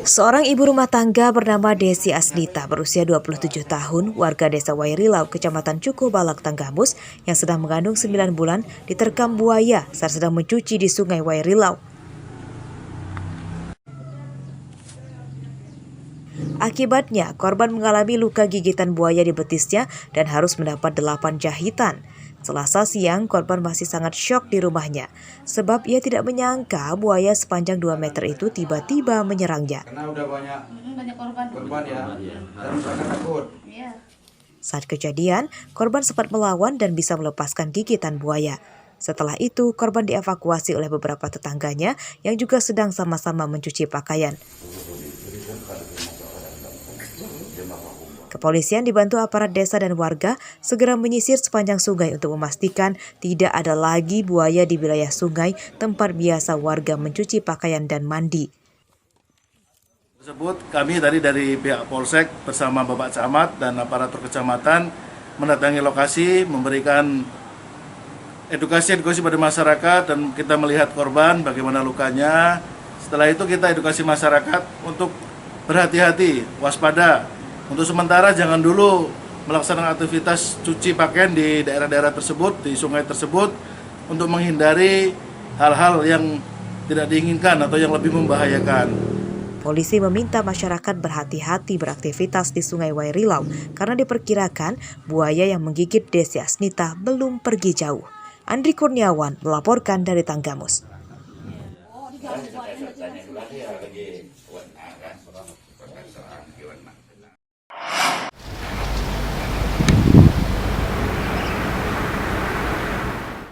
Seorang ibu rumah tangga bernama Desi Asnita berusia 27 tahun, warga desa Wairilau, Kecamatan Cuko Balak, Tanggamus, yang sedang mengandung 9 bulan, diterkam buaya saat sedang mencuci di sungai Wairilau. Akibatnya, korban mengalami luka gigitan buaya di betisnya dan harus mendapat 8 jahitan. Selasa siang, korban masih sangat syok di rumahnya, sebab ia tidak menyangka buaya sepanjang 2 meter itu tiba-tiba menyerangnya. Karena udah banyak korban ya, dan mereka takut. Saat kejadian, korban sempat melawan dan bisa melepaskan gigitan buaya. Setelah itu, korban dievakuasi oleh beberapa tetangganya yang juga sedang sama-sama mencuci pakaian. Kepolisian dibantu aparat desa dan warga segera menyisir sepanjang sungai untuk memastikan tidak ada lagi buaya di wilayah sungai tempat biasa warga mencuci pakaian dan mandi. Tersebut kami tadi dari pihak Polsek bersama Bapak Camat dan aparatur kecamatan mendatangi lokasi, memberikan edukasi pada masyarakat dan kita melihat korban bagaimana lukanya. Setelah itu kita edukasi masyarakat untuk berhati-hati, waspada. Untuk sementara jangan dulu melaksanakan aktivitas cuci pakaian di daerah-daerah tersebut, di sungai tersebut, untuk menghindari hal-hal yang tidak diinginkan atau yang lebih membahayakan. Polisi meminta masyarakat berhati-hati beraktivitas di sungai Wairilau karena diperkirakan buaya yang menggigit Desi Asnita belum pergi jauh. Andri Kurniawan melaporkan dari Tanggamus.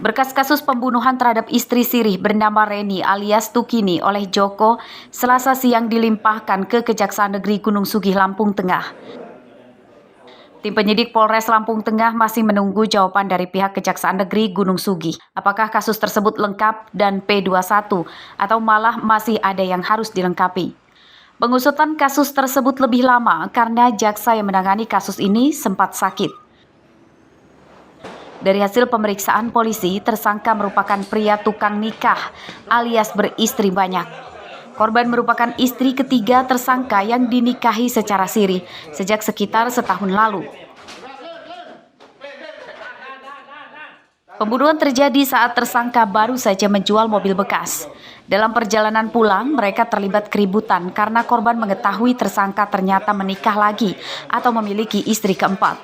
Berkas kasus pembunuhan terhadap istri sirih bernama Reni alias Tukini oleh Joko Selasa siang dilimpahkan ke Kejaksaan Negeri Gunung Sugih, Lampung Tengah. Tim penyidik Polres Lampung Tengah masih menunggu jawaban dari pihak Kejaksaan Negeri Gunung Sugih. Apakah kasus tersebut lengkap dan P21 atau malah masih ada yang harus dilengkapi. Pengusutan kasus tersebut lebih lama karena jaksa yang menangani kasus ini sempat sakit. Dari hasil pemeriksaan polisi, tersangka merupakan pria tukang nikah alias beristri banyak. Korban merupakan istri ketiga tersangka yang dinikahi secara siri sejak sekitar setahun lalu. Pembunuhan terjadi saat tersangka baru saja menjual mobil bekas. Dalam perjalanan pulang, mereka terlibat keributan karena korban mengetahui tersangka ternyata menikah lagi atau memiliki istri keempat.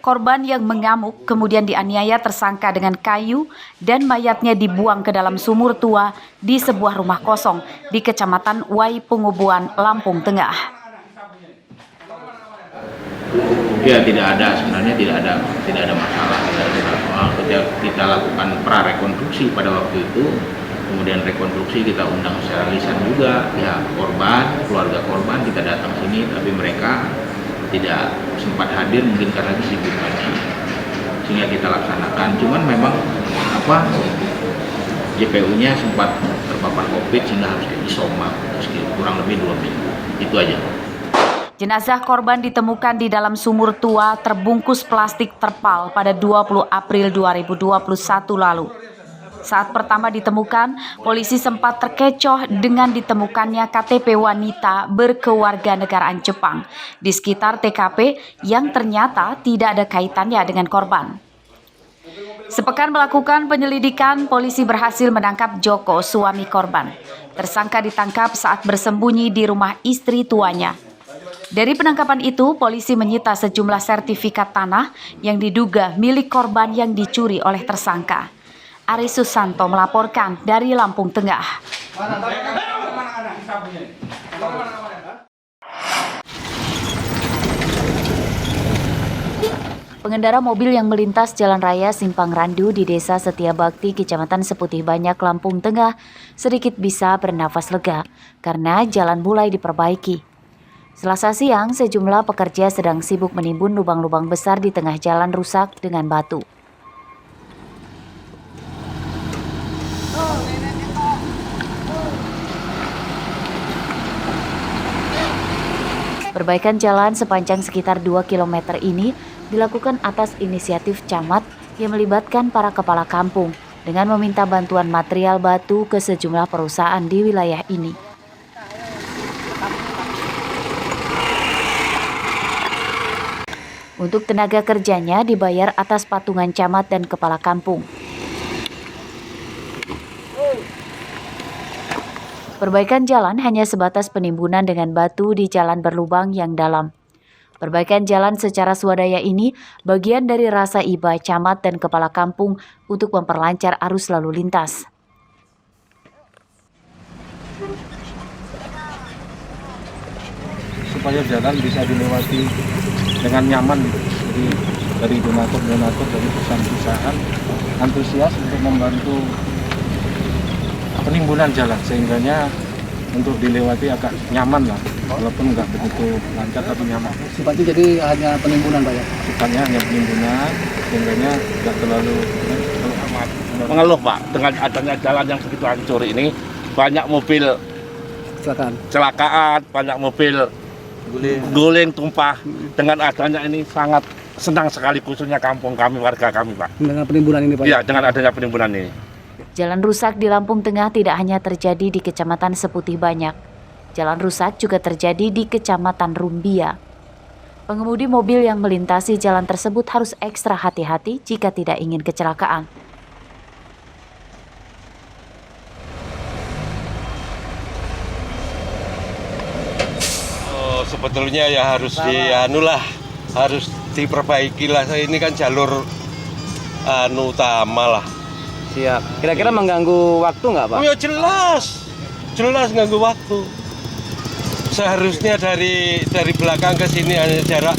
Korban yang mengamuk kemudian dianiaya tersangka dengan kayu dan mayatnya dibuang ke dalam sumur tua di sebuah rumah kosong di Kecamatan Waipungubuan, Lampung Tengah. Ya sebenarnya tidak ada masalah. Kita lakukan prarekonstruksi pada waktu itu, kemudian rekonstruksi kita undang secara lisan juga pihak korban, keluarga korban kita datang sini, tapi mereka tidak sempat hadir mungkin karena kesibukannya, sehingga kita laksanakan. Cuman memang JPU-nya sempat terpapar COVID sehingga harus diisoman kurang lebih 2 minggu. Itu aja. Jenazah korban ditemukan di dalam sumur tua terbungkus plastik terpal pada 20 April 2021 lalu. Saat pertama ditemukan, polisi sempat terkecoh dengan ditemukannya KTP wanita berkewarganegaraan Jepang di sekitar TKP yang ternyata tidak ada kaitannya dengan korban. Sepekan melakukan penyelidikan, polisi berhasil menangkap Joko, suami korban. Tersangka ditangkap saat bersembunyi di rumah istri tuanya. Dari penangkapan itu, polisi menyita sejumlah sertifikat tanah yang diduga milik korban yang dicuri oleh tersangka. Ari Susanto melaporkan dari Lampung Tengah. Pengendara mobil yang melintas jalan raya Simpang Randu di Desa Setiabakti, Kecamatan Seputih Banyak, Lampung Tengah, sedikit bisa bernafas lega karena jalan mulai diperbaiki. Selasa siang, sejumlah pekerja sedang sibuk menimbun lubang-lubang besar di tengah jalan rusak dengan batu. Perbaikan jalan sepanjang sekitar 2 km ini dilakukan atas inisiatif camat yang melibatkan para kepala kampung, dengan meminta bantuan material batu ke sejumlah perusahaan di wilayah ini. Untuk tenaga kerjanya dibayar atas patungan camat dan kepala kampung. Perbaikan jalan hanya sebatas penimbunan dengan batu di jalan berlubang yang dalam. Perbaikan jalan secara swadaya ini bagian dari rasa iba camat dan kepala kampung untuk memperlancar arus lalu lintas. Supaya jalan bisa dilewati dengan nyaman, jadi dari donatur dari perusahaan antusias untuk membantu penimbunan jalan sehingganya untuk dilewati agak nyaman lah, walaupun nggak begitu lancar tapi nyaman. Sifatnya jadi hanya penimbunan Pak ya? Sifatnya hanya penimbunan sehingganya nggak terlalu amat. Mengeluh Pak, dengan adanya jalan yang begitu hancur ini, banyak mobil kecelakaan, banyak mobil guling tumpah. Dengan adanya ini sangat senang sekali, khususnya kampung kami, warga kami Pak. Dengan penimbunan ini Pak? Iya, dengan adanya penimbunan ini. Jalan rusak di Lampung Tengah tidak hanya terjadi di Kecamatan Seputih Banyak. Jalan rusak juga terjadi di Kecamatan Rumbia. Pengemudi mobil yang melintasi jalan tersebut harus ekstra hati-hati jika tidak ingin kecelakaan. Sebetulnya ya harus harus diperbaiki lah. Ini kan jalur utama lah. Siap. Kira-kira mengganggu waktu nggak Pak? Ya jelas ganggu waktu. Seharusnya dari belakang ke sini hanya jarak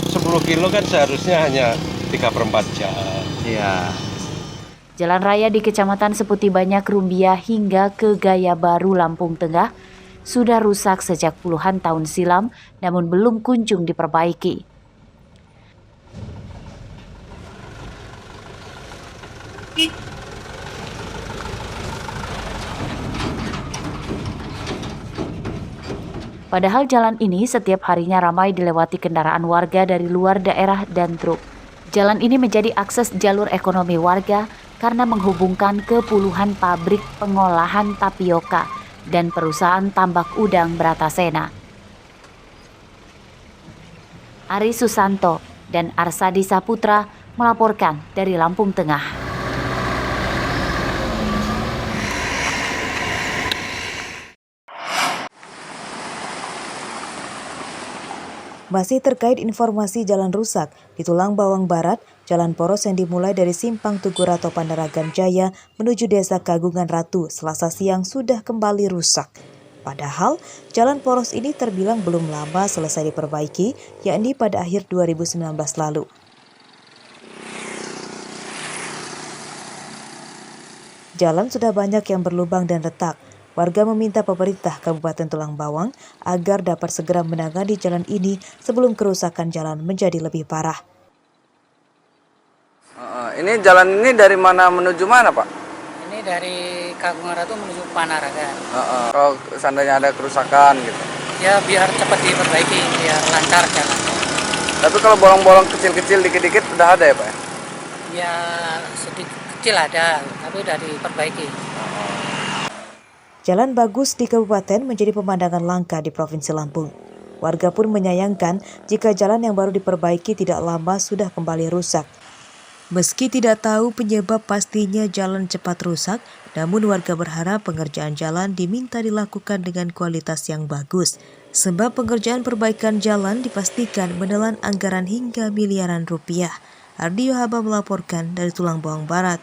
10 kilo kan seharusnya hanya 3/4 jam. Iya. Jalan raya di Kecamatan Seputih Banyak Rumbia hingga ke Gaya Baru Lampung Tengah sudah rusak sejak puluhan tahun silam, namun belum kunjung diperbaiki. Padahal jalan ini setiap harinya ramai dilewati kendaraan warga dari luar daerah dan truk. Jalan ini menjadi akses jalur ekonomi warga karena menghubungkan ke puluhan pabrik pengolahan tapioka dan perusahaan tambak udang Bratasena. Ari Susanto dan Arsadi Saputra melaporkan dari Lampung Tengah. Masih terkait informasi jalan rusak di Tulang Bawang Barat, jalan poros yang dimulai dari Simpang Tugu Rato Pandaragan Jaya menuju Desa Kagungan Ratu Selasa siang sudah kembali rusak. Padahal, jalan poros ini terbilang belum lama selesai diperbaiki, yakni pada akhir 2019 lalu. Jalan sudah banyak yang berlubang dan retak. Warga meminta pemerintah Kabupaten Tulang Bawang agar dapat segera menangani jalan ini sebelum kerusakan jalan menjadi lebih parah. Ini jalan ini dari mana menuju mana Pak? Ini dari Kagungan Ratu menuju Panaragan. Kalau seandainya ada kerusakan gitu? Ya biar cepat diperbaiki, biar lancar jalannya. Tapi kalau bolong-bolong kecil-kecil dikit-dikit udah ada ya Pak? Ya sedikit kecil ada, tapi udah diperbaiki. Jalan bagus di kabupaten menjadi pemandangan langka di Provinsi Lampung. Warga pun menyayangkan jika jalan yang baru diperbaiki tidak lama sudah kembali rusak. Meski tidak tahu penyebab pastinya jalan cepat rusak, namun warga berharap pengerjaan jalan diminta dilakukan dengan kualitas yang bagus. Sebab pengerjaan perbaikan jalan dipastikan menelan anggaran hingga miliaran rupiah. Ardi Yohaba melaporkan dari Tulang Bawang Barat.